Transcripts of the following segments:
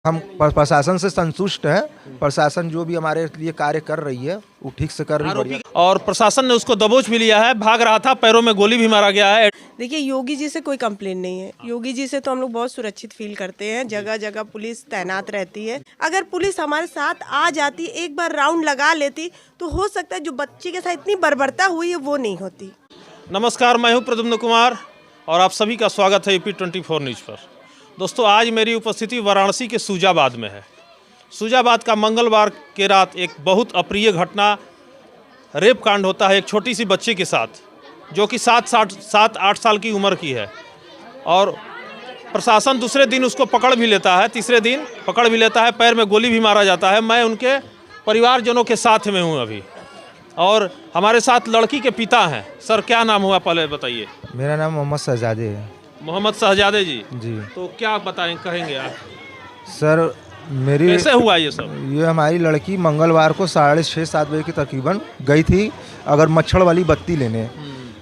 हम प्रशासन से संतुष्ट हैं। प्रशासन जो भी हमारे लिए कार्य कर रही है वो ठीक से कर रही है। और प्रशासन ने उसको दबोच भी लिया है, भाग रहा था, पैरों में गोली भी मारा गया है। देखिए, योगी जी से कोई कंप्लेन नहीं है। योगी जी से तो हम लोग बहुत सुरक्षित फील करते हैं। जगह जगह पुलिस तैनात रहती है। अगर पुलिस हमारे साथ आ जाती, एक बार राउंड लगा लेती, तो हो सकता है जो बच्ची के साथ इतनी बर्बरता हुई है वो नहीं होती। नमस्कार, मैं हूं प्रद्युम्न कुमार और आप सभी का स्वागत है यूपी 24 न्यूज़ पर। दोस्तों, आज मेरी उपस्थिति वाराणसी के सूजाबाद में है। सूजाबाद का मंगलवार के रात एक बहुत अप्रिय घटना, रेप कांड होता है एक छोटी सी बच्ची के साथ, जो कि 7-8 साल की उम्र की है। और प्रशासन दूसरे दिन उसको पकड़ भी लेता है, तीसरे दिन पकड़ भी लेता है, पैर में गोली भी मारा जाता है। मैं उनके परिवारजनों के साथ में हूँ अभी, और हमारे साथ लड़की के पिता हैं। सर, क्या नाम हुआ पहले बताइए। मेरा नाम मोहम्मद शहजादे है। मोहम्मद शहजादे जी। तो क्या बताएं, कहेंगे आप? सर, मेरी कैसे हुआ ये सब? ये हमारी लड़की मंगलवार को 6:30-7 बजे की तकरीबन गई थी अगर मच्छर वाली बत्ती लेने।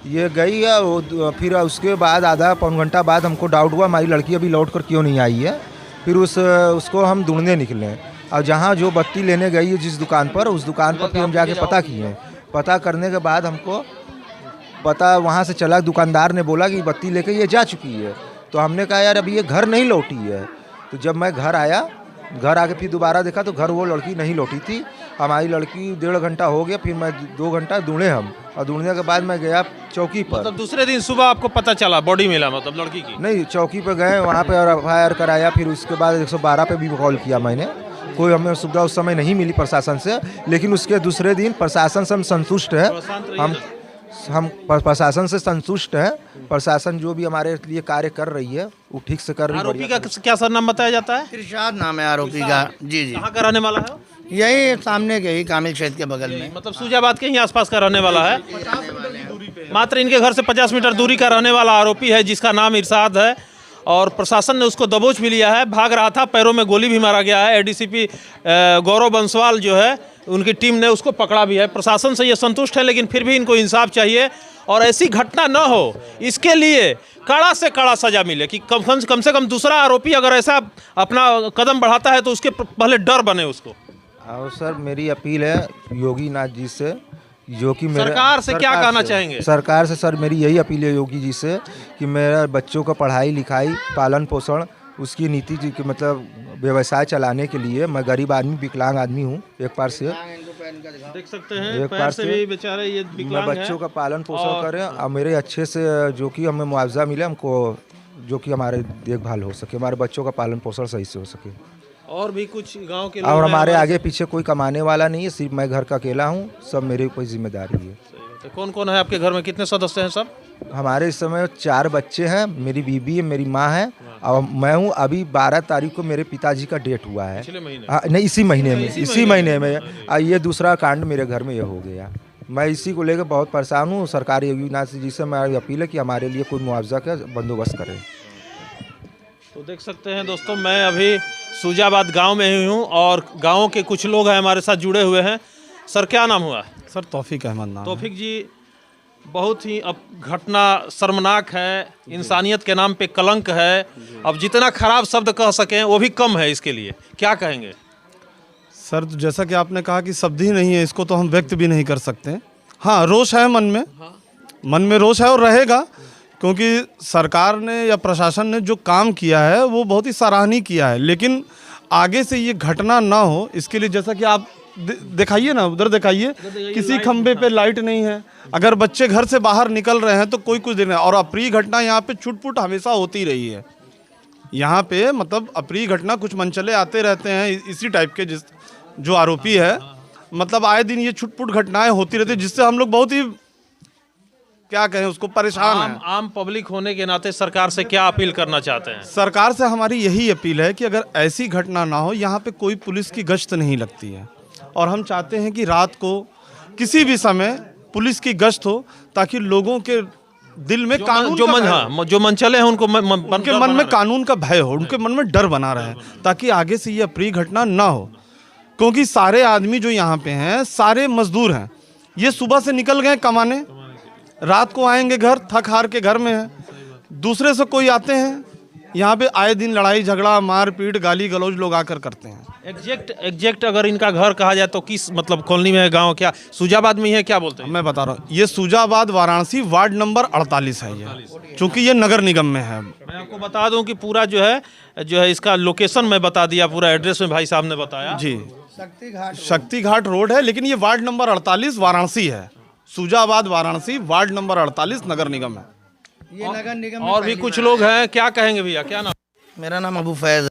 ये गई है, फिर उसके बाद आधा पौन घंटा बाद हमको डाउट हुआ हमारी लड़की अभी लौट कर क्यों नहीं आई है। फिर उसको हम ढूंढने निकले, और जहाँ जो बत्ती लेने गई है जिस दुकान पर, उस दुकान पर फिर हम जाके पता किए। पता करने के बाद हमको पता वहाँ से चला, दुकानदार ने बोला कि बत्ती लेके ये जा चुकी है। तो हमने कहा यार अभी ये घर नहीं लौटी है। तो जब मैं घर आया, घर आके फिर दोबारा देखा तो घर वो लड़की नहीं लौटी थी। हमारी लड़की 1.5 घंटा हो गया, फिर मैं 2 घंटा ढूंढे हम, और ढूंढने के बाद मैं गया चौकी पर। मतलब दूसरे दिन सुबह आपको पता चला बॉडी मिला, मतलब लड़की की? नहीं, चौकी पर गए, वहाँ पे और FIR कराया। फिर उसके बाद 112 पे भी कॉल किया मैंने। कोई हमें सुविधा उस समय नहीं मिली प्रशासन से, लेकिन उसके दूसरे दिन प्रशासन से हम संतुष्ट है। हम प्रशासन से संतुष्ट हैं। प्रशासन जो भी हमारे लिए कार्य कर रही है वो ठीक से कर रही है। आरोपी का क्या सर नाम बताया जाता है? इरशाद नाम है आरोपी का। जी। कहाँ का रहने वाला है? यही सामने के ही कामिल क्षेत्र के बगल में, मतलब सूजाबाद के ही आसपास का रहने वाला है। मात्र इनके घर से 50 मीटर दूरी का रहने वाला आरोपी है, जिसका नाम इरशाद है। और प्रशासन ने उसको दबोच भी लिया है, भाग रहा था, पैरों में गोली भी मारा गया है। ADCP गौरव बंसवाल जो है, उनकी टीम ने उसको पकड़ा भी है। प्रशासन से ये संतुष्ट है, लेकिन फिर भी इनको इंसाफ चाहिए और ऐसी घटना न हो, इसके लिए कड़ा से कड़ा सजा मिले। कि कम से कम दूसरा आरोपी अगर ऐसा अपना कदम बढ़ाता है तो उसके पहले डर बने उसको। और सर, मेरी अपील है योगी नाथ जी से, जो कि मेरे सरकार से क्या कहना चाहेंगे? सरकार से सर मेरी यही अपील है योगी जी से कि मेरा बच्चों का पढ़ाई लिखाई, पालन पोषण, उसकी नीति जी की मतलब व्यवसाय चलाने के लिए। मैं गरीब आदमी, विकलांग आदमी हूँ, एक पार से देख सकते हैं, पैर से भी बेचारे ये विकलांग मैं बच्चों का पालन पोषण करें और मेरे अच्छे से जो कि हमें मुआवजा मिले हमको, जो कि हमारे देखभाल हो सके, हमारे बच्चों का पालन पोषण सही से हो सके। और भी कुछ गांव के और हमारे आगे पीछे कोई कमाने वाला नहीं है, सिर्फ मैं घर का अकेला हूँ। सब मेरे ऊपर जिम्मेदारी है। तो कौन कौन है आपके घर में? कितने सदस्य हैं सब? हमारे इस समय 4 बच्चे हैं, मेरी बीबी है, मेरी माँ है और मैं हूँ। अभी 12 तारीख को मेरे पिताजी का डेट हुआ है। नहीं, इसी महीने में ये दूसरा कांड मेरे घर में ये हो गया। मैं इसी को लेकर बहुत परेशान हूँ। सरकार योगी नाथ जी से मेरी अपील है कि हमारे लिए कोई मुआवजा का बंदोबस्त करें। तो देख सकते हैं दोस्तों, मैं अभी सूजाबाद गांव में ही हूं और गांव के कुछ लोग हैं हमारे साथ जुड़े हुए हैं। सर, क्या नाम हुआ? सर, तौफीक अहमद नाम। तौफीक जी, बहुत ही अब घटना शर्मनाक है, इंसानियत के नाम पे कलंक है। अब जितना खराब शब्द कह सकें वो भी कम है इसके लिए, क्या कहेंगे? सर, तो जैसा कि आपने कहा कि शब्द ही नहीं है, इसको तो हम व्यक्त भी नहीं कर सकते। हाँ, रोष है मन में रोष है और रहेगा, क्योंकि सरकार ने या प्रशासन ने जो काम किया है वो बहुत ही सराहनीय किया है। लेकिन आगे से ये घटना ना हो, इसके लिए जैसा कि आप दिखाइए ना, उधर दिखाइए, किसी खंबे पे लाइट नहीं है। अगर बच्चे घर से बाहर निकल रहे हैं तो कोई कुछ देर नहीं। और अप्रिय घटना यहाँ पे छुटपुट हमेशा होती रही है। यहाँ पे मतलब अप्रिय घटना, कुछ मनचले आते रहते हैं इसी टाइप के, जो आरोपी है, मतलब आए दिन ये छुटपुट घटनाएं होती रहती है, जिससे हम लोग बहुत ही क्या कहें उसको परेशान हैं। आम पब्लिक होने के नाते सरकार से क्या अपील करना चाहते हैं? सरकार से हमारी यही अपील है कि अगर ऐसी घटना ना हो, यहाँ पे कोई पुलिस की गश्त नहीं लगती है, और हम चाहते हैं कि रात को किसी भी समय पुलिस की गश्त हो, ताकि लोगों के दिल में कानून जो मनचले हैं उनके मन में कानून का भय हो, उनके मन में डर बना रहे, ताकि आगे से ये अप्रिय घटना ना हो। क्योंकि सारे आदमी जो यहाँ पे हैं सारे मजदूर हैं। ये सुबह से निकल गए कमाने, रात को आएंगे घर, थक हार के घर में हैं। दूसरे से कोई आते हैं यहाँ पे आए दिन लड़ाई झगड़ा मारपीट गाली गलौज लोग आकर करते हैं। एग्जैक्ट अगर इनका घर कहा जाए तो किस मतलब कॉलोनी में है, गांव क्या सुजाबाद में ही है, क्या बोलते हैं? मैं बता रहा हूँ, ये सुजाबाद वाराणसी वार्ड नंबर 48 है ये, चूँकि ये नगर निगम में है। मैं आपको बता दूं कि पूरा जो है इसका लोकेशन मैं बता दिया, पूरा एड्रेस में भाई साहब ने बताया जी, शक्ति घाट रोड है, लेकिन ये वार्ड नंबर 48 वाराणसी है। सुजाबाद वाराणसी वार्ड नंबर 48 नगर निगम है। ये नगर निगम में और भी कुछ लोग हैं, क्या कहेंगे भैया, क्या नाम? मेरा नाम अबू फैज है।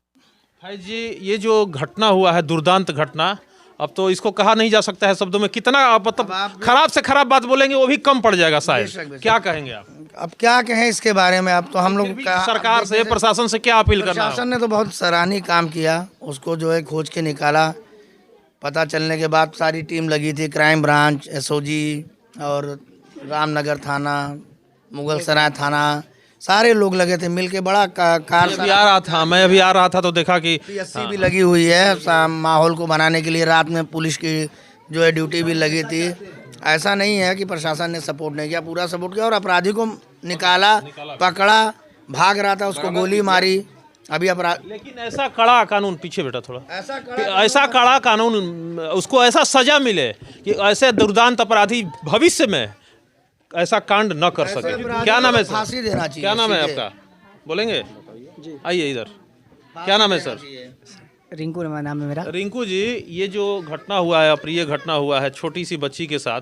भाई जी, ये जो घटना हुआ है, दुर्दांत घटना, अब तो इसको कहा नहीं जा सकता है शब्दों में, कितना मतलब खराब से खराब बात बोलेंगे वो भी कम पड़ जाएगा शायद, क्या कहेंगे आप? अब क्या कहें इसके बारे में, अब तो हम लोग सरकार से प्रशासन से क्या अपील करना है? प्रशासन ने तो बहुत सराहनीय काम किया, उसको जो है खोज के निकाला। पता चलने के बाद सारी टीम लगी थी, क्राइम ब्रांच, एसओजी और रामनगर थाना, मुगल सराय थाना, सारे लोग लगे थे मिलके। बड़ा कार मैं अभी आ रहा था तो देखा कि PSC भी लगी हुई है माहौल को बनाने के लिए। रात में पुलिस की जो है ड्यूटी भी लगी थी। ऐसा नहीं है कि प्रशासन ने सपोर्ट नहीं किया, पूरा सपोर्ट किया और अपराधी को निकाला, पकड़ा, भाग रहा था उसको गोली मारी। अभी अपराध, लेकिन ऐसा कड़ा कानून, पीछे बेटा थोड़ा, ऐसा कड़ा कानून, उसको ऐसा सजा मिले कि ऐसे दुर्दांत अपराधी भविष्य में ऐसा कांड न कर सके। क्या नाम है सर? फांसी देना चाहिए। क्या नाम है आपका, बोलेंगे? आइए इधर, क्या नाम है सर? रिंकू नाम है मेरा। रिंकू जी, ये जो घटना हुआ है, अप्रिय घटना हुआ है छोटी सी बच्ची के साथ,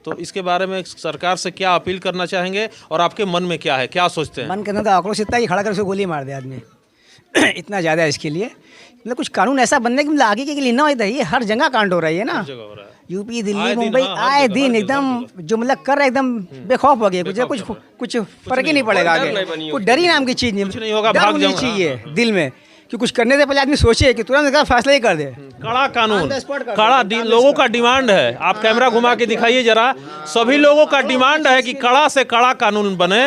तो इसके बारे में सरकार से क्या अपील करना चाहेंगे और आपके मन में क्या है, क्या सोचते हैं? मन के अंदर तो आक्रोश इतना ही खड़ा कर उसको गोली मार दे आदमी इतना ज़्यादा है इसके लिए। मतलब कुछ कानून ऐसा बनने की, मतलब आगे के लिए ना होता है। ये हर जगह कांड हो रही है ना, जगह हो रहा है। यूपी, दिल्ली, मुंबई, आए दिन एकदम जो मतलब कर रहा है, एकदम बेखौफ हो गया। कुछ फर्क ही नहीं पड़ेगा आगे, कुछ डर ही नाम की चीज़ नहीं होगा, डर भाग होनी जाऊंगा। चाहिए दिल में कि कुछ करने से पहले आदमी सोचे कि तुरंत इसका फैसला ही कर दे। कड़ा कानून, लोगों का डिमांड है। आप कैमरा घुमा के दिखाइए जरा, सभी लोगों का डिमांड है कि कड़ा से कड़ा कानून बने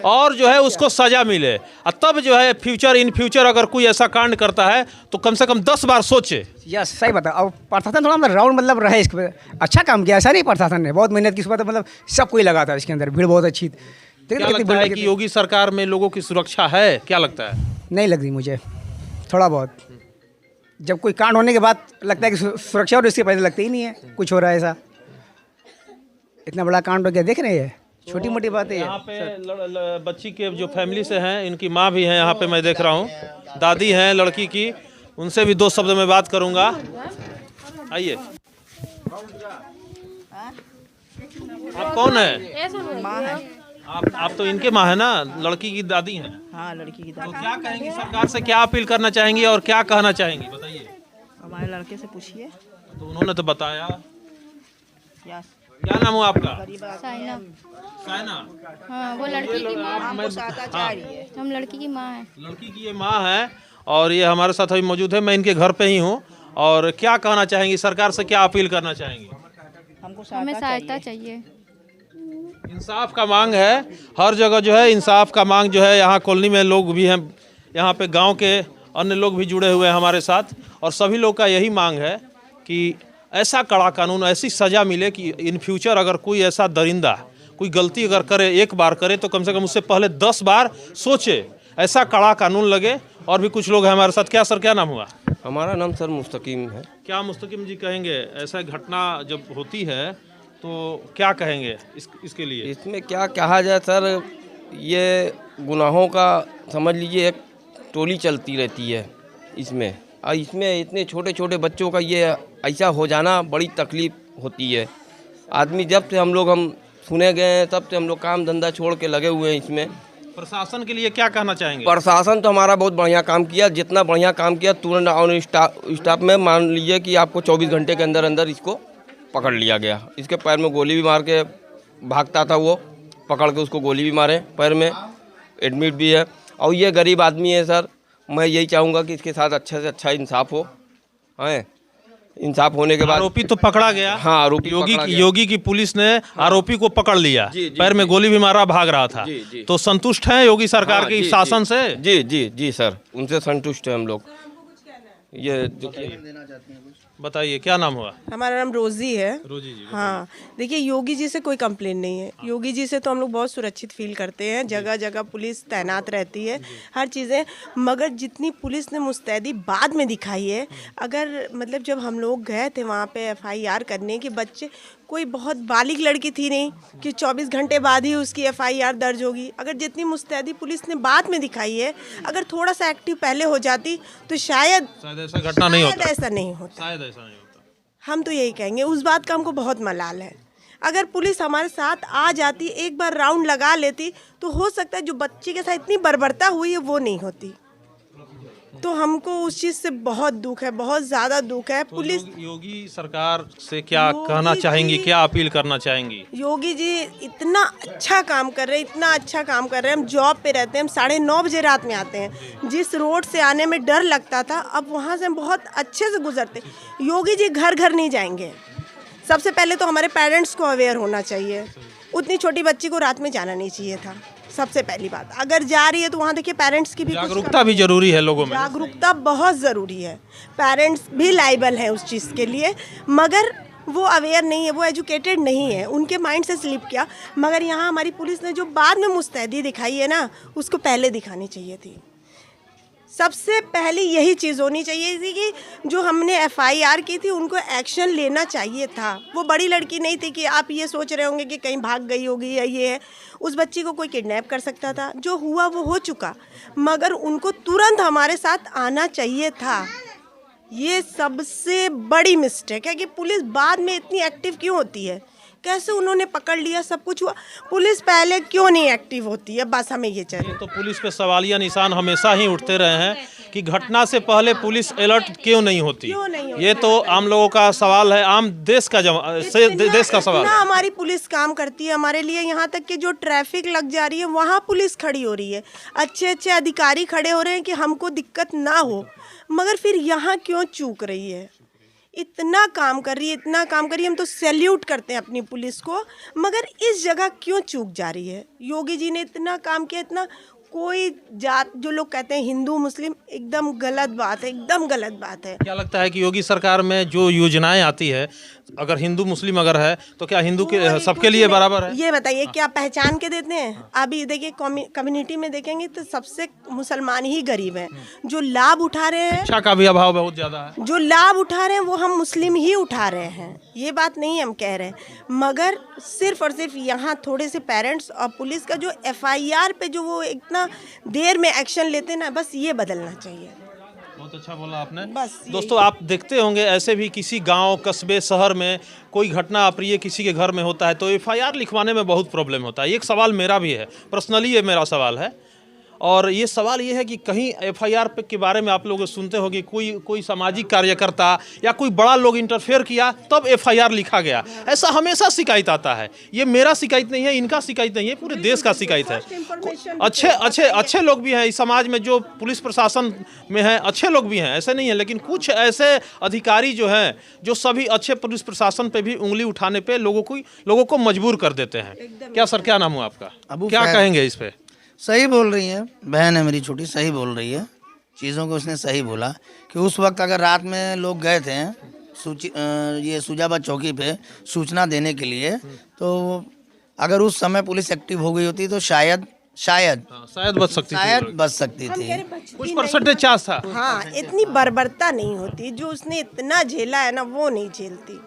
और जो है उसको सजा मिले। और तब जो है इन फ्यूचर अगर कोई ऐसा कांड करता है तो कम से कम 10 बार सोचे। यस, सही बता। और प्रशासन थोड़ा मतलब राउंड मतलब रहे, इस पर अच्छा काम किया। ऐसा नहीं, प्रशासन ने बहुत मेहनत की, सुबह मतलब सब कोई लगा था इसके अंदर, भीड़ बहुत अच्छी। क्या लगता है कि योगी सरकार में लोगों की सुरक्षा है, क्या लगता है? नहीं लग रही मुझे, थोड़ा बहुत। जब कोई कांड होने के बाद लगता है कि सुरक्षा, और इसके पहले लगता ही नहीं है कुछ हो रहा है ऐसा। इतना बड़ा कांड हो गया, देख रहे हैं, छोटी मोटी बात है। यहाँ पे बच्ची के जो फैमिली से हैं, इनकी माँ भी हैं यहाँ पे, मैं देख रहा हूँ, दादी हैं लड़की की, उनसे भी 2 शब्द में बात करूँगा। आइए, आप कौन है? माँ है। आप तो इनके माँ है ना, लड़की की दादी हैं। हाँ, लड़की की तो दादी। क्या कहेंगी सरकार से, क्या अपील करना चाहेंगी और क्या कहना चाहेंगी, बताइए। हमारे लड़के से पूछिए। तो उन्होंने तो बताया। यस। क्या नाम हुआ आपका? साइना। साइना। हाँ, वो लड़की की माँ। हमको साथा चाह रही है। हम लड़की की माँ है। लड़की की ये माँ है और ये हमारे साथ अभी मौजूद है। मैं इनके घर पे ही हूँ। और क्या कहना चाहेंगी सरकार से, क्या अपील करना चाहेंगी? हमको हमें सहायता चाहिए। इंसाफ का मांग है, हर जगह जो है इंसाफ का मांग जो है। यहाँ कॉलोनी में लोग भी हैं, यहाँ पे गांव के अन्य लोग भी जुड़े हुए हैं हमारे साथ, और सभी लोग का यही मांग है कि ऐसा कड़ा कानून, ऐसी सज़ा मिले कि इन फ्यूचर अगर कोई ऐसा दरिंदा कोई गलती अगर करे, एक बार करे, तो कम से कम उससे पहले 10 बार सोचे, ऐसा कड़ा कानून लगे। और भी कुछ लोग हैं हमारे साथ। क्या सर, क्या नाम हुआ? हमारा नाम सर मुस्तकीम है। क्या मुस्तकीम जी कहेंगे, ऐसा घटना जब होती है तो क्या कहेंगे इसके लिए? इसमें क्या कहा जाए सर, ये गुनाहों का समझ लीजिए एक टोली चलती रहती है इसमें। और इसमें इतने छोटे छोटे बच्चों का ये ऐसा हो जाना बड़ी तकलीफ होती है। आदमी जब से हम सुने गए हैं तब से हम लोग काम धंधा छोड़ के लगे हुए हैं इसमें। प्रशासन के लिए क्या कहना चाहेंगे? प्रशासन तो हमारा बहुत बढ़िया काम किया, जितना बढ़िया काम किया तुरंत ऑन स्टॉप में मान लीजिए कि आपको 24 घंटे के अंदर अंदर इसको पकड़ लिया गया। इसके पैर में गोली भी मार के भागता था वो, पकड़ के उसको गोली भी मारे, पैर में एडमिट भी है। और ये गरीब आदमी है सर, मैं यही चाहूँगा कि इसके साथ अच्छा से अच्छा इंसाफ हो। हैं, इंसाफ होने के बाद आरोपी तो पकड़ा गया। हाँ, आरोपी पकड़ा गया। योगी की पुलिस ने आरोपी को पकड़ लिया, पैर में गोली भी मारा, भाग रहा था। जी। तो संतुष्ट हैं योगी सरकार के शासन से? जी जी जी सर, उनसे संतुष्ट है हम लोग। ये देखिए। बताइए क्या नाम हुआ? हमारा नाम रोजी है। रोजी जी। हाँ, देखिए योगी जी से कोई कंप्लेन नहीं है। योगी जी से तो हम लोग बहुत सुरक्षित फील करते हैं, जगह जगह पुलिस तैनात रहती है, हर चीज़ें। मगर जितनी पुलिस ने मुस्तैदी बाद में दिखाई है, अगर मतलब जब हम लोग गए थे वहाँ पे FIR करने के, बच्चे कोई बहुत बालिग लड़की थी नहीं कि 24 घंटे बाद ही उसकी FIR दर्ज होगी। अगर जितनी मुस्तैदी पुलिस ने बाद में दिखाई है, अगर थोड़ा सा एक्टिव पहले हो जाती तो शायद ऐसा घटना नहीं होता। ऐसा नहीं होता। शायद ऐसा नहीं होता। हम तो यही कहेंगे, उस बात का हमको बहुत मलाल है। अगर पुलिस हमारे साथ आ जाती, एक बार राउंड लगा लेती, तो हो सकता है जो बच्चे के साथ इतनी बर्बरता हुई है वो नहीं होती। तो हमको उस चीज़ से बहुत दुख है, बहुत ज़्यादा दुख है। पुलिस योगी सरकार से क्या कहना चाहेंगी, क्या अपील करना चाहेंगी? योगी जी इतना अच्छा काम कर रहे हैं, इतना अच्छा काम कर रहे हैं। हम जॉब पे रहते हैं, हम 9:30 बजे रात में आते हैं। जिस रोड से आने में डर लगता था, अब वहाँ से हम बहुत अच्छे से गुजरते। योगी जी घर घर नहीं जाएंगे। सबसे पहले तो हमारे पेरेंट्स को अवेयर होना चाहिए। उतनी छोटी बच्ची को रात में जाना नहीं चाहिए था, सबसे पहली बात। अगर जा रही है तो वहाँ देखिए पेरेंट्स की भी जागरूकता भी जरूरी है लोगों में। जागरूकता बहुत ज़रूरी है। पेरेंट्स भी लायबल हैं उस चीज़ के लिए, मगर वो अवेयर नहीं है, वो एजुकेटेड नहीं है, उनके माइंड से स्लिप किया। मगर यहाँ हमारी पुलिस ने जो बाद में मुस्तैदी दिखाई है ना, उसको पहले दिखानी चाहिए थी। सबसे पहले यही चीज़ होनी चाहिए थी कि जो हमने FIR की थी उनको एक्शन लेना चाहिए था। वो बड़ी लड़की नहीं थी कि आप ये सोच रहे होंगे कि कहीं भाग गई होगी या ये है। उस बच्ची को कोई किडनैप कर सकता था, जो हुआ वो हो चुका, मगर उनको तुरंत हमारे साथ आना चाहिए था। ये सबसे बड़ी मिस्टेक है कि पुलिस बाद में इतनी एक्टिव क्यों होती है। कैसे उन्होंने पकड़ लिया, सब कुछ हुआ, पुलिस पहले क्यों नहीं एक्टिव होती है, बस हमें ये चाहिए। तो पुलिस पे सवालिया निशान हमेशा ही उठते रहे हैं कि घटना से पहले पुलिस अलर्ट क्यों नहीं होती। ये तो आम लोगों का सवाल है, आम देश का देश का सवाल है। हमारी पुलिस काम करती है हमारे लिए। यहाँ तक कि जो ट्रैफिक लग जा रही है वहाँ पुलिस खड़ी हो रही है, अच्छे अच्छे अधिकारी खड़े हो रहे हैं कि हमको दिक्कत ना हो, मगर फिर यहाँ क्यों चूक रही है। इतना काम कर रही है, इतना काम कर रही है, हम तो सैल्यूट करते हैं अपनी पुलिस को, मगर इस जगह क्यों चूक जा रही है। योगी जी ने इतना काम किया, इतना कोई जात, जो लोग कहते हैं हिंदू मुस्लिम, एकदम गलत बात है, एकदम गलत बात है। क्या लगता है कि योगी सरकार में जो योजनाएं आती है, अगर हिंदू मुस्लिम अगर है तो क्या हिंदू के सबके लिए बराबर है? ये बताइए क्या पहचान के देते हैं? अभी देखिए कम्युनिटी में देखेंगे तो सबसे मुसलमान ही गरीब हैं। जो लाभ उठा रहे हैं, शिक्षा का भी अभाव बहुत ज्यादा है, जो लाभ उठा रहे हैं वो हम मुस्लिम ही उठा रहे हैं। ये बात नहीं हम कह रहे हैं, मगर सिर्फ और सिर्फ यहाँ थोड़े से पेरेंट्स और पुलिस का जो FIR पे जो वो इतना देर में एक्शन लेते ना, बस ये बदलना चाहिए। बहुत अच्छा बोला आपने। बस दोस्तों आप देखते होंगे ऐसे भी किसी गांव, कस्बे, शहर में कोई घटना अप्रिय किसी के घर में होता है तो FIR लिखवाने में बहुत प्रॉब्लम होता है। एक सवाल मेरा भी है, पर्सनली ये मेरा सवाल है, और ये सवाल ये है कि कहीं FIR के बारे में आप लोग सुनते होंगे कोई सामाजिक कार्यकर्ता या कोई बड़ा लोग इंटरफेयर किया तब FIR लिखा गया, ऐसा हमेशा शिकायत आता है। ये मेरा शिकायत नहीं है, इनका शिकायत नहीं है, पूरे देश का शिकायत है। अच्छे लोग भी हैं इस समाज में, जो पुलिस प्रशासन में हैं, अच्छे लोग भी हैं, ऐसे नहीं है, लेकिन कुछ ऐसे अधिकारी जो हैं जो सभी अच्छे पुलिस प्रशासन पे भी उंगली उठाने पे लोगों को मजबूर कर देते हैं। क्या सर, क्या नाम हुआ आपका? क्या कहेंगे इस पे? सही बोल रही है, बहन है मेरी छोटी, सही बोल रही है चीज़ों को। उसने सही बोला कि उस वक्त अगर रात में लोग गए थे ये सुजाबाद चौकी पे सूचना देने के लिए, तो अगर उस समय पुलिस एक्टिव हो गई होती तो शायद बच सकती थी। कुछ परसेंटेज चांस था। हाँ, इतनी बर्बरता नहीं होती, जो उसने इतना झेला है ना वो नहीं झेलती।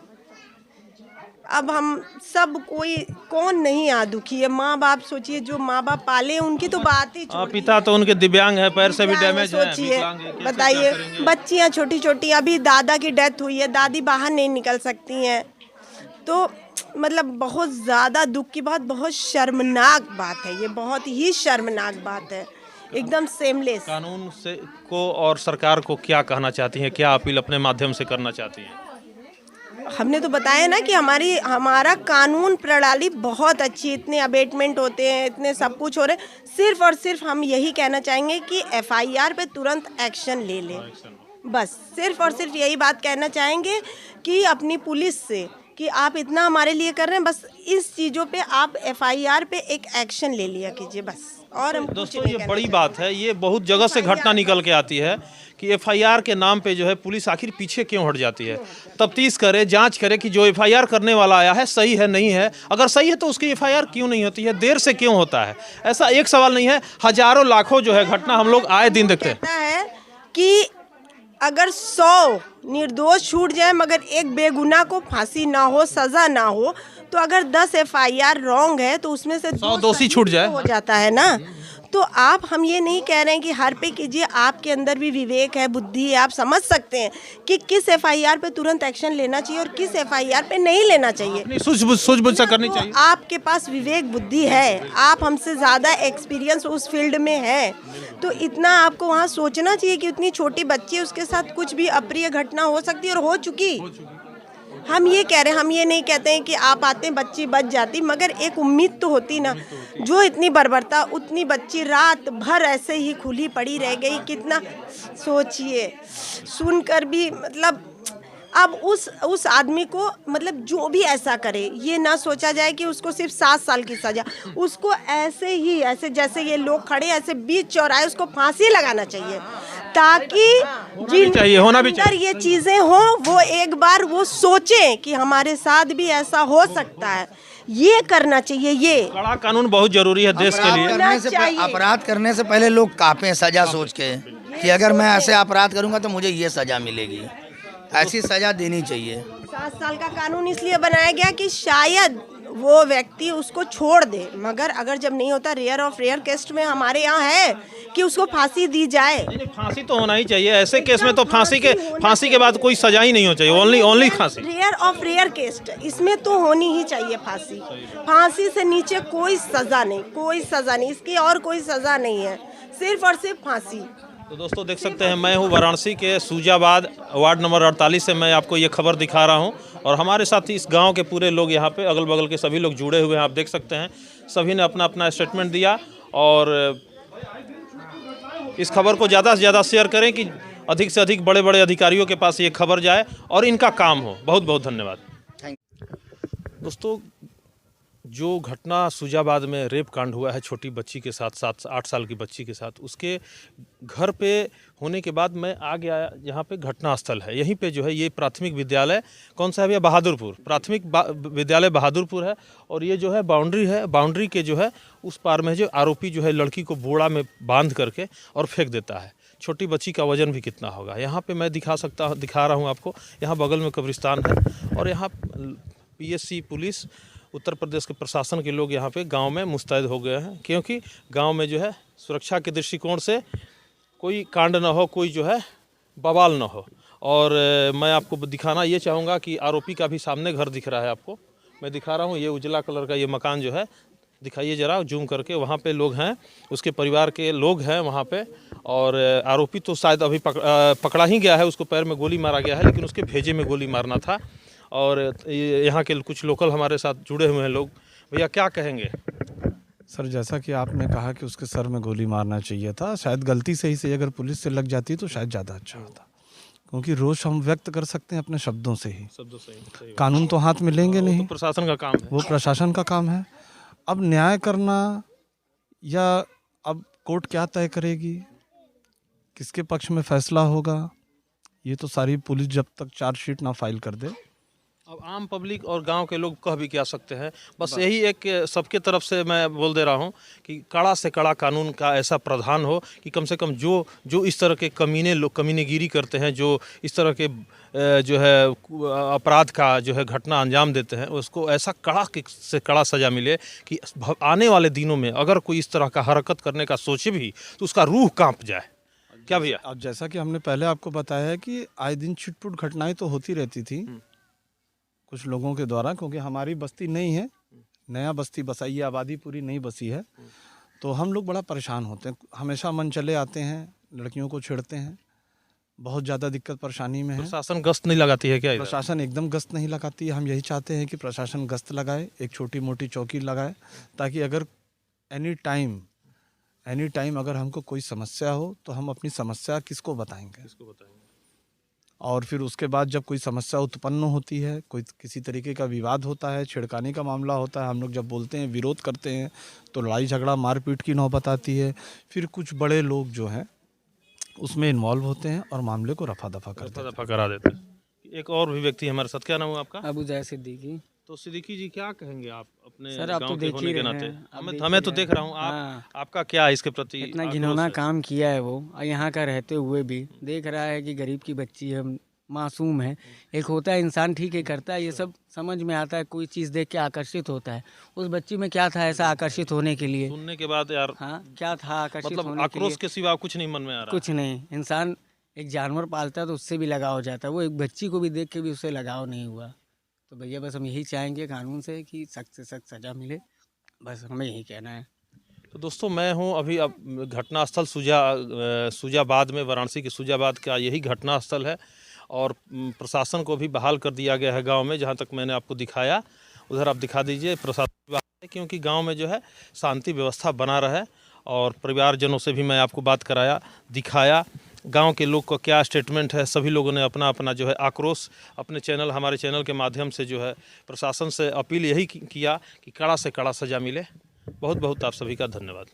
अब हम सब कौन नहीं आ दुखी है। माँ बाप सोचिए, जो माँ बाप पाले उनकी तो बात ही छोड़िए। पिता तो उनके दिव्यांग है, पैर से भी डैमेज है, सोचिए, बताइए, बच्चियाँ छोटी छोटी, अभी दादा की डेथ हुई है, दादी बाहर नहीं निकल सकती हैं, तो मतलब बहुत ज़्यादा दुख की बात, बहुत शर्मनाक बात है ये, बहुत ही शर्मनाक बात है, एकदम सेमलेस। कानून से को और सरकार को क्या कहना चाहती हैं, क्या अपील अपने माध्यम से करना चाहती हैं? हमने तो बताया ना कि हमारा कानून प्रणाली बहुत अच्छी, इतने अबेटमेंट होते हैं, इतने सब कुछ हो रहे हैं। सिर्फ और सिर्फ हम यही कहना चाहेंगे कि FIR पे तुरंत एक्शन ले लें, बस सिर्फ और सिर्फ यही बात कहना चाहेंगे कि अपनी पुलिस से कि आप इतना हमारे लिए कर रहे हैं, बस इस चीज़ों पे आप FIR पे एक एक्शन ले लिया कीजिए बस। और हम दोस्तों ये बड़ी बात है, ये बहुत जगह से घटना निकल के आती है कि एफआईआर के नाम पे जो है पुलिस आखिर पीछे क्यों हट जाती है। तफ्तीश करे, जांच करे कि जो एफआईआर करने वाला आया है सही है नहीं है, अगर सही है तो उसकी एफआईआर क्यों नहीं होती है, देर से क्यों होता है। ऐसा एक सवाल नहीं है, हजारों लाखों जो है घटना हम लोग आए दिन देखते हैं। कहता है कि अगर 100 निर्दोष छूट जाए मगर एक बेगुनाह को फांसी ना हो, सजा ना हो, तो अगर 10 एफआईआर रॉन्ग है तो उसमें से 100 दोषी छूट जाए हो जाता है ना। तो आप, हम ये नहीं कह रहे हैं कि हर पे कीजिए, आपके अंदर भी विवेक है, बुद्धि है, आप समझ सकते हैं कि किस एफआईआर पे तुरंत एक्शन लेना चाहिए और किस एफआईआर पे नहीं लेना चाहिए। सूझबूझ से करनी तो चाहिए। आपके पास विवेक बुद्धि है, आप हमसे ज़्यादा एक्सपीरियंस उस फील्ड में है, तो इतना आपको वहाँ सोचना चाहिए कि उतनी छोटी बच्ची, उसके साथ कुछ भी अप्रिय घटना हो सकती है और हो चुकी। हम ये कह रहे हैं, हम ये नहीं कहते हैं कि आप आते बच्ची बच जाती, मगर एक उम्मीद तो होती ना। जो इतनी बर्बरता, उतनी बच्ची रात भर ऐसे ही खुली पड़ी रह गई, कितना सोचिए। सुनकर भी मतलब अब उस आदमी को, मतलब जो भी ऐसा करे, ये ना सोचा जाए कि उसको सिर्फ 7 साल की सजा, उसको ऐसे ही, ऐसे जैसे ये लोग खड़े ऐसे बीच चौराहे, उसको फांसी लगाना चाहिए, ताकि होना भी अंदर ये चीजें हो, वो एक बार वो सोचें कि हमारे साथ भी ऐसा हो सकता है। ये करना चाहिए, ये कड़ा कानून बहुत जरूरी है देश के लिए। अपराध करने से पहले लोग कांपे सजा सोच के कि अगर मैं ऐसे अपराध करूंगा तो मुझे ये सजा मिलेगी। ऐसी सजा देनी चाहिए। 7 साल का कानून इसलिए बनाया गया कि शायद वो व्यक्ति उसको छोड़ दे, मगर अगर जब नहीं होता, रेयर ऑफ रेयर केस में हमारे यहाँ है कि उसको फांसी दी जाए। फांसी तो होना ही चाहिए ऐसे केस में, तो फांसी के बाद कोई सजा ही नहीं होनी चाहिए, ओनली फांसी। रेयर ऑफ रेयर केस, इसमें तो होनी ही चाहिए फांसी। फांसी से नीचे कोई सजा नहीं, कोई सजा नहीं, इसकी और कोई सजा नहीं है, सिर्फ और सिर्फ फांसी। तो दोस्तों देख सकते हैं, मैं हूं वाराणसी के सूजाबाद वार्ड नंबर 48 से मैं आपको ये खबर दिखा रहा हूं, और हमारे साथ इस गांव के पूरे लोग यहाँ पे, अगल बगल के सभी लोग जुड़े हुए हैं। आप देख सकते हैं सभी ने अपना अपना स्टेटमेंट दिया, और इस खबर को ज़्यादा से ज़्यादा शेयर करें कि अधिक से अधिक बड़े बड़े अधिकारियों के पास ये खबर जाए और इनका काम हो। बहुत बहुत धन्यवाद। दोस्तों, जो घटना सूजाबाद में रेप कांड हुआ है छोटी बच्ची के साथ, 7-8 साल की बच्ची के साथ, उसके घर पे होने के बाद मैं आ गया यहाँ पे घटना स्थल है। यहीं पे जो है ये प्राथमिक विद्यालय, कौन सा है भैया, बहादुरपुर प्राथमिक विद्यालय बहादुरपुर है। और ये जो है बाउंड्री है, बाउंड्री के जो है उस पार में जो आरोपी जो है लड़की को बोरा में बांध करके और फेंक देता है। छोटी बच्ची का वजन भी कितना होगा। यहाँ पे मैं दिखा रहा हूँ आपको, यहाँ बगल में कब्रिस्तान है, और यहाँ PSC पुलिस, उत्तर प्रदेश के प्रशासन के लोग यहाँ पे गांव में मुस्तैद हो गए हैं, क्योंकि गांव में जो है सुरक्षा के दृष्टिकोण से कोई कांड ना हो, कोई जो है बवाल ना हो। और मैं आपको दिखाना ये चाहूँगा कि आरोपी का भी सामने घर दिख रहा है आपको, मैं दिखा रहा हूँ। ये उजला कलर का ये मकान जो है, दिखाइए ज़रा जूम करके, वहाँ पे लोग हैं, उसके परिवार के लोग हैं वहाँ पे। और आरोपी तो शायद अभी पकड़ा ही गया है, उसको पैर में गोली मारा गया है, लेकिन उसके भेजे में गोली मारना था। और यहाँ के कुछ लोकल हमारे साथ जुड़े हुए हैं लोग। भैया क्या कहेंगे? सर, जैसा कि आपने कहा कि उसके सर में गोली मारना चाहिए था, शायद गलती से ही सही, अगर पुलिस से लग जाती तो शायद ज़्यादा अच्छा होता, क्योंकि रोष हम व्यक्त कर सकते हैं अपने शब्दों से ही, कानून तो हाथ में लेंगे नहीं, तो प्रशासन का काम है, वो प्रशासन का काम है। अब न्याय करना, या अब कोर्ट क्या तय करेगी, किसके पक्ष में फैसला होगा, ये तो सारी पुलिस जब तक चार्जशीट ना फाइल कर दे। अब आम पब्लिक और गांव के लोग कह भी क्या सकते हैं। बस यही एक सबके तरफ से मैं बोल दे रहा हूं कि कड़ा से कड़ा कानून का ऐसा प्रावधान हो कि कम से कम जो इस तरह के कमीने लोग कमीनेगिरी करते हैं, जो इस तरह के जो है अपराध का जो है घटना अंजाम देते हैं, उसको ऐसा कड़ा से कड़ा सज़ा मिले कि आने वाले दिनों में अगर कोई इस तरह का हरकत करने का सोचे भी तो उसका रूह कांप जाए। क्या भैया? अब जैसा कि हमने पहले आपको बताया है कि आए दिन छिटपुट घटनाएं तो होती रहती थी कुछ लोगों के द्वारा, क्योंकि हमारी बस्ती नहीं है, नया बस्ती बसाई है, आबादी पूरी नहीं बसी है, तो हम लोग बड़ा परेशान होते हैं। हमेशा मन चले आते हैं, लड़कियों को छेड़ते हैं, बहुत ज़्यादा दिक्कत परेशानी में है। प्रशासन गश्त नहीं लगाती है क्या? प्रशासन एकदम गश्त नहीं लगाती है। हम यही चाहते हैं कि प्रशासन गश्त लगाए, एक छोटी मोटी चौकी लगाए, ताकि अगर एनी टाइम अगर हमको कोई समस्या हो तो हम अपनी समस्या किसको बताएंगे। और फिर उसके बाद जब कोई समस्या उत्पन्न होती है, कोई किसी तरीके का विवाद होता है, छिड़काने का मामला होता है, हम लोग जब बोलते हैं, विरोध करते हैं, तो लड़ाई झगड़ा मारपीट की नौबत आती है। फिर कुछ बड़े लोग जो हैं उसमें इन्वॉल्व होते हैं और मामले को रफा दफा करते हैं। दफा करा देते हैं। एक और भी व्यक्ति हमारे साथ, क्या नाम है आपका? अबू जय सिद्दीकी। तो सिद्दीकी जी, क्या कहेंगे आप अपने सर, आप गांव तो के देख होने ही के रहे नाते? हैं, आप हमें देख हमें ही तो रहे देख हैं। रहा हूँ, हाँ। आपका क्या है इसके प्रति इतना आक्रोश घिनौना है? काम किया है वो, और यहाँ का रहते हुए भी देख रहा है कि गरीब की बच्ची है, मासूम है। एक होता है इंसान ठीक है करता है, ये सब समझ में आता है, कोई चीज़ देख के आकर्षित होता है। उस बच्ची में क्या था ऐसा आकर्षित होने के लिए? सुनने के बाद यार, हाँ, क्या था आकर्षित मतलब होने के आक्रोश लिए? के सिवा कुछ नहीं मन में आ रहा। कुछ नहीं। इंसान एक जानवर पालता है तो उससे भी लगाव हो जाता है, वो एक बच्ची को भी देख के भी उससे लगाव नहीं हुआ। तो भैया बस हम यही चाहेंगे कानून से कि सख्त से सख्त सज़ा मिले, बस हमें यही कहना है। तो दोस्तों, मैं हूं अभी अब घटनास्थल सुजाबाद में, वाराणसी के सुजाबाद का यही घटनास्थल है। और प्रशासन को भी बहाल कर दिया गया है गांव में, जहां तक मैंने आपको दिखाया। उधर आप दिखा दीजिए, प्रशासन बहाल है क्योंकि गांव में जो है शांति व्यवस्था बना रहे। और परिवारजनों से भी मैं आपको बात कराया, दिखाया गांव के लोग का क्या स्टेटमेंट है। सभी लोगों ने अपना अपना जो है आक्रोश अपने चैनल, हमारे चैनल के माध्यम से जो है प्रशासन से अपील यही किया कि कड़ा से कड़ा सज़ा मिले। बहुत बहुत आप सभी का धन्यवाद।